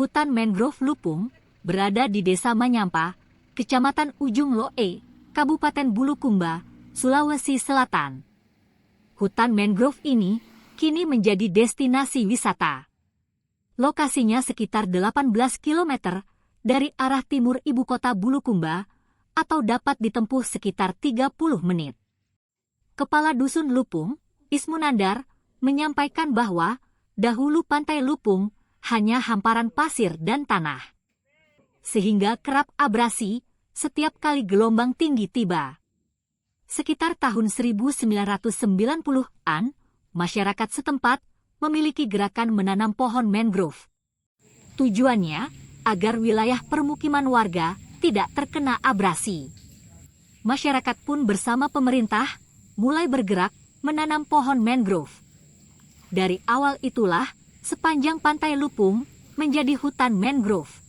Hutan mangrove Lupung berada di Desa Manyampa, Kecamatan Ujung Loe, Kabupaten Bulukumba, Sulawesi Selatan. Hutan mangrove ini kini menjadi destinasi wisata. Lokasinya sekitar 18 km dari arah timur ibu kota Bulukumba atau dapat ditempuh sekitar 30 menit. Kepala Dusun Lupung, Ismunandar, menyampaikan bahwa dahulu Pantai Lupung hanya hamparan pasir dan tanah, sehingga kerap abrasi setiap kali gelombang tinggi tiba. Sekitar tahun 1990-an, masyarakat setempat memiliki gerakan menanam pohon mangrove. Tujuannya agar wilayah permukiman warga tidak terkena abrasi. Masyarakat pun bersama pemerintah mulai bergerak menanam pohon mangrove. Dari awal itulah sepanjang Pantai Lupung menjadi hutan mangrove.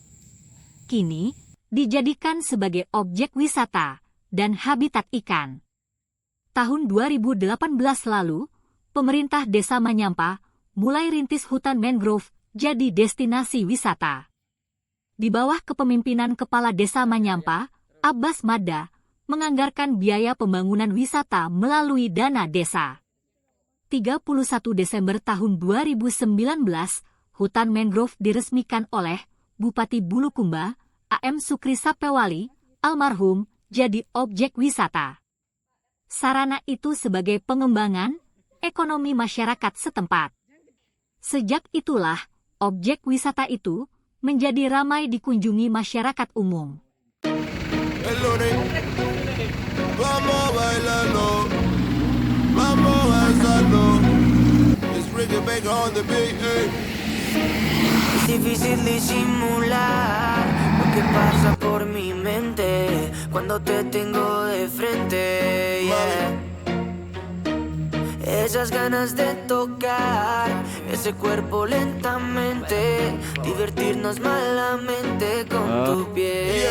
Kini dijadikan sebagai objek wisata dan habitat ikan. Tahun 2018 lalu, pemerintah Desa Manyampa mulai rintis hutan mangrove jadi destinasi wisata. Di bawah kepemimpinan Kepala Desa Manyampa, Abbas Mada, menganggarkan biaya pembangunan wisata melalui dana desa. 31 Desember tahun 2019, hutan mangrove diresmikan oleh Bupati Bulukumba, A.M. Sukri Sapewali, almarhum, jadi objek wisata. Sarana itu sebagai pengembangan ekonomi masyarakat setempat. Sejak itulah, objek wisata itu menjadi ramai dikunjungi masyarakat umum. Vamos bailando, vamos danzando. It's Ricky Baker on the beat, hey. Es difícil disimular lo que pasa por mi mente cuando te tengo de frente, yeah. Esas ganas de tocar ese cuerpo lentamente, divertirnos malamente con tu piel.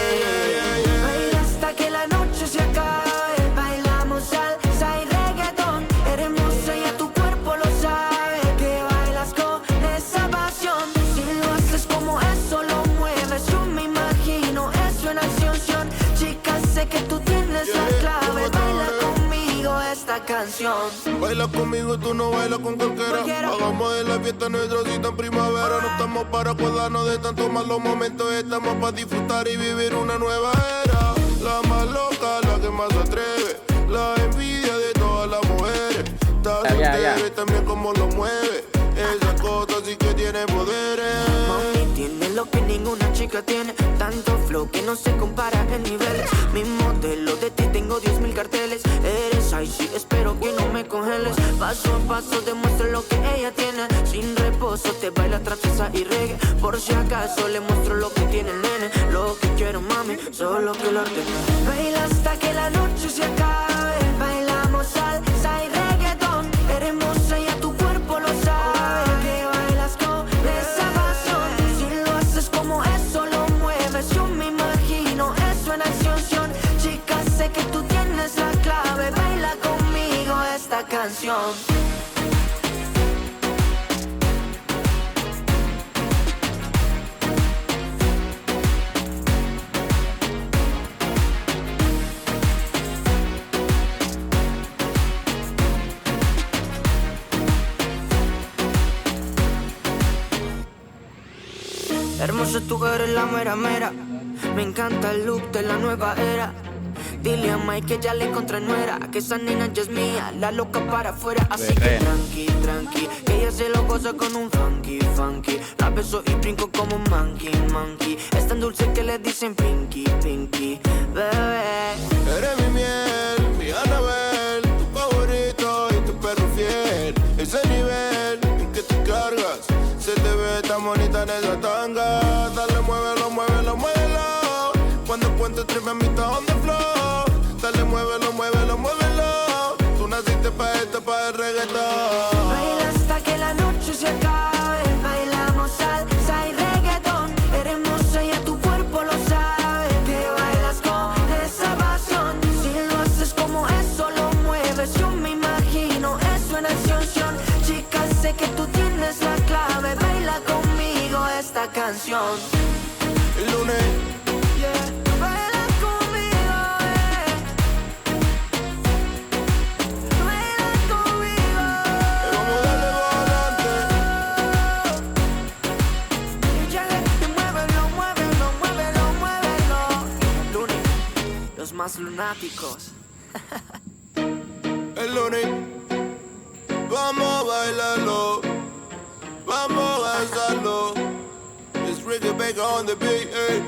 Baila hasta que la noche se acabe, bailamos salsa y reggaetón. Eres hermosa y a tu cuerpo lo sabe, que bailas con esa pasión. Si lo haces como eso lo mueves, yo me imagino eso en acción. Chica, sé que tú tienes la clave, baila conmigo esta canción. Baila conmigo, tú no bailas con cualquiera. Hagamos de la fiesta nuestra cita en primavera. No estamos para acordarnos de tantos malos momentos, estamos para disfrutar y vivir una nueva era. La más loca, la que más se atreve, la envidia de todas las mujeres. Está soltera y también como lo mueve, esa cosa sí que tiene poderes. Mami tiene lo que ninguna chica tiene, tanto flow que no se compara en niveles. Mi modelo de ti tengo 10.000 carteles. Eres icy, espero que no me congeles. Paso a paso demuestro lo que ella tiene. Sin reposo te baila trapeza y reggae. Por si acaso le muestro lo que tiene el nene. Lo que quiero, mami, solo que lo ordene. Baila hasta que la noche se acabe, bailamos salsa y reggaetón. Eres hermosa y a tu cuerpo lo sabe, que bailas con esa pasión. Si lo haces como eso lo mueves, yo me imagino eso en acción. Chica, sé que tú tienes la clave, baila conmigo esta canción. Hermosa, tú eres la mera mera. Me encanta el look de la nueva era. Dile a Mike que ya le encontré nuera, que esa nena ya es mía, la loca para afuera. Así que tranqui, tranqui, que ella se lo goza con un funky, funky. La beso y brinco como un monkey, monkey. Es tan dulce que le dicen pinky, pinky, bebé. Eres mi miel, mi Anabel, tu favorito y tu perro fiel. Ese nivel en que tú cargas, se te ve tan bonita en esa tanga. Dale, muévelo, muévelo, muévelo. Cuando cuento tres me mitad on the floor. Dale, muévelo, muévelo, muévelo. Tú naciste pa' esto, pa' el reggaetón. Baila hasta que la noche se acabe, bailamos salsa y reggaetón. Eres hermosa y a tu cuerpo lo sabe, que bailas con esa pasión. Si lo haces como eso lo mueves, yo me imagino eso en acción. Chica, sé que tú tienes la clave, baila conmigo esta esta canción. El lunes, Yeah, baila conmigo, baila conmigo. vamos a darle para adelante. Yeah, y muévelo, muévelo, muévelo, muévelo. Lunes, los más lunáticos. El lunes, vamos a bailarlo, vamos a danzarlo. It's Ricky Baker on the beat, ey.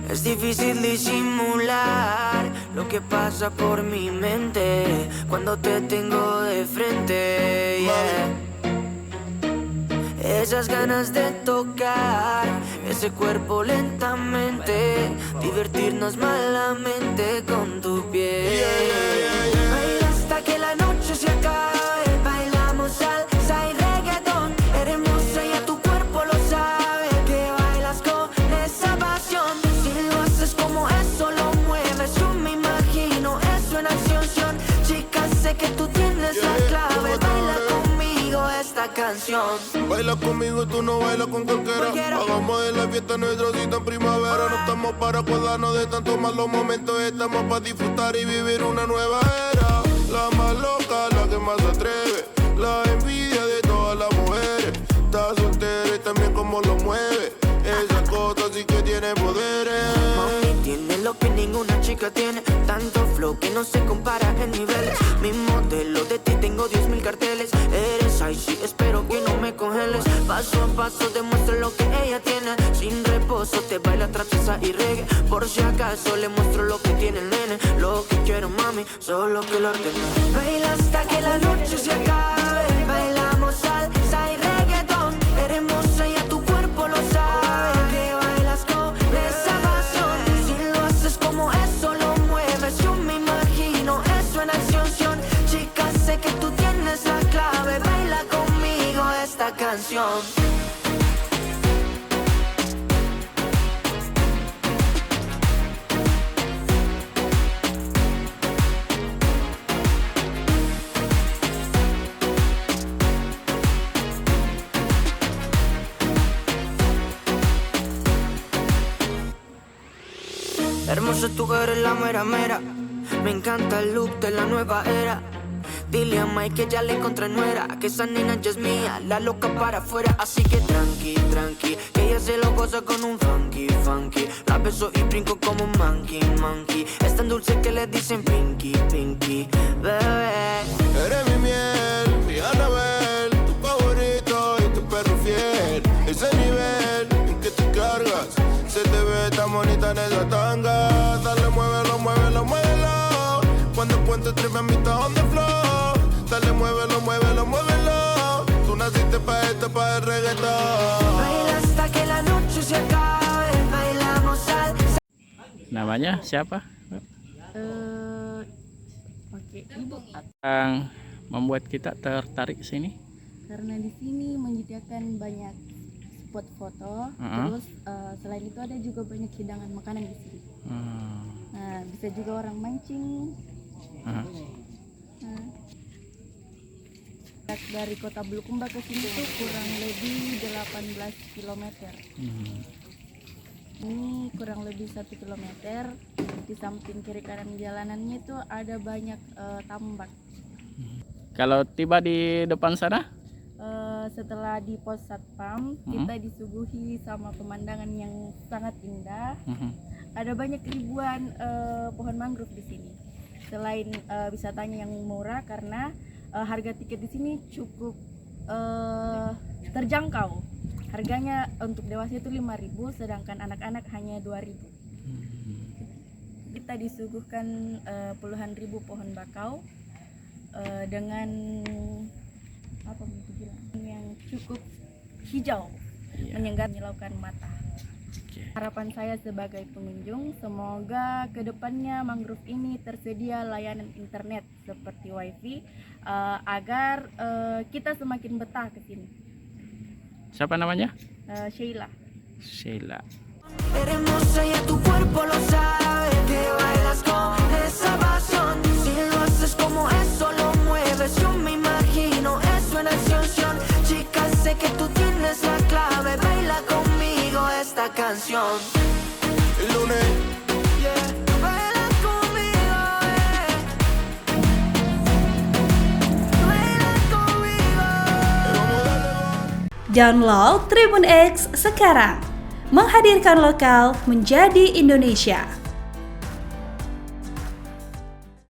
Es difícil disimular lo que pasa por mi mente cuando te tengo de frente, yeah. Esas ganas de tocar ese cuerpo lentamente, divertirnos malamente con tu piel. Baila hasta que la noche se acabe, bailamos salsa y reggaetón. Eres hermosa y a tu cuerpo lo sabe, que bailas con esa pasión. Si lo haces como eso lo mueves, yo me imagino eso en acción. Chica, sé que tú tienes la clave, baila conmigo esta canción. Baila conmigo, tú no bailas con cualquiera. Hagamos de la fiesta nuestra cita en primavera. No estamos para acordarnos de tantos malos momentos, estamos para disfrutar y vivir una nueva era. La más loca, la que más se atreve, la envidia de todas las mujeres. Está soltera y también como lo mueve, esa cosa sí que tiene poderes. Mami, tiene lo que ninguna chica tiene, tanto flow que no se compara en niveles. Mi modelo, de ti tengo 10.000 carteles. Eres icy, espero que no me congeles. Paso a paso demuestro lo que ella tiene. Sin reposo te baila trapeza y reggae. Por si acaso le muestro lo que tiene el nene. Lo que quiero, mami, solo que lo ordene. Baila hasta que la noche se acabe, bailamos salsa y reggaetón. Eres hermosa y a tu cuerpo lo sabe, que bailas con esa pasión. Si lo haces como eso lo mueves, yo me imagino eso en acción. Chica, sé que tú tienes la clave, baila conmigo esta canción. Hermoso tu eres la mera mera. Me encanta el look de la nueva era. Dile a Mike que ya le encontré nuera, que esa nena ya es mía, la loca para afuera. Así que tranqui, tranqui, que ella se lo goza con un funky, funky. La beso y brinco como un monkey, monkey. Es tan dulce que le dicen pinky, pinky, bebé. Eres mi miel, mi Anabel, tu favorito y tu perro fiel. Ese nivel en que te cargas, se te ve tan bonita en esa tanga. Dale, muévelo, muévelo, muévelo. Cuando el puente trepa a mitad on the floor. Dale, muévelo, muévelo, muévelo. Tú naciste pa' esto, pa' el reggaetón. Baila hasta que la noche se acabe, bailamos salsa. Namanya siapa? Pakai ibu Yang membuat kita tertarik ke sini? karena di sini menyediakan banyak spot foto. Terus selain itu ada juga banyak hidangan makanan di sini. Nah, bisa juga orang mancing. Nah, dari kota Bulukumba ke sini tuh kurang lebih 18 km. Ini kurang lebih 1 km. Di samping kiri kanan jalanannya itu ada banyak tambak. Kalau tiba di depan sana? Setelah di pos satpam, kita disuguhi sama pemandangan yang sangat indah. Ada banyak ribuan pohon mangrove di sini. Selain wisatanya yang murah karena harga tiket di sini cukup terjangkau. Harganya untuk dewasa itu 5.000, sedangkan anak-anak hanya 2.000. Kita disuguhkan puluhan ribu pohon bakau dengan apa begitu bilang yang cukup hijau, menyengat menyilaukan mata. Harapan saya sebagai pengunjung, semoga kedepannya mangrove ini tersedia layanan internet seperti wifi agar kita semakin betah ke sini. Siapa namanya? Sheila. Sheila. Eres hermosa y a tu cuerpo lo sabe, que bailas con esa pasión. Si lo haces como eso lo mueves, yo me imagino eso en acción. Chica, sé que tú tienes la clave, baila esta canción. El lunes. Yeah, baila conmigo, baila conmigo. Download Tribun X sekarang, menghadirkan lokal menjadi Indonesia.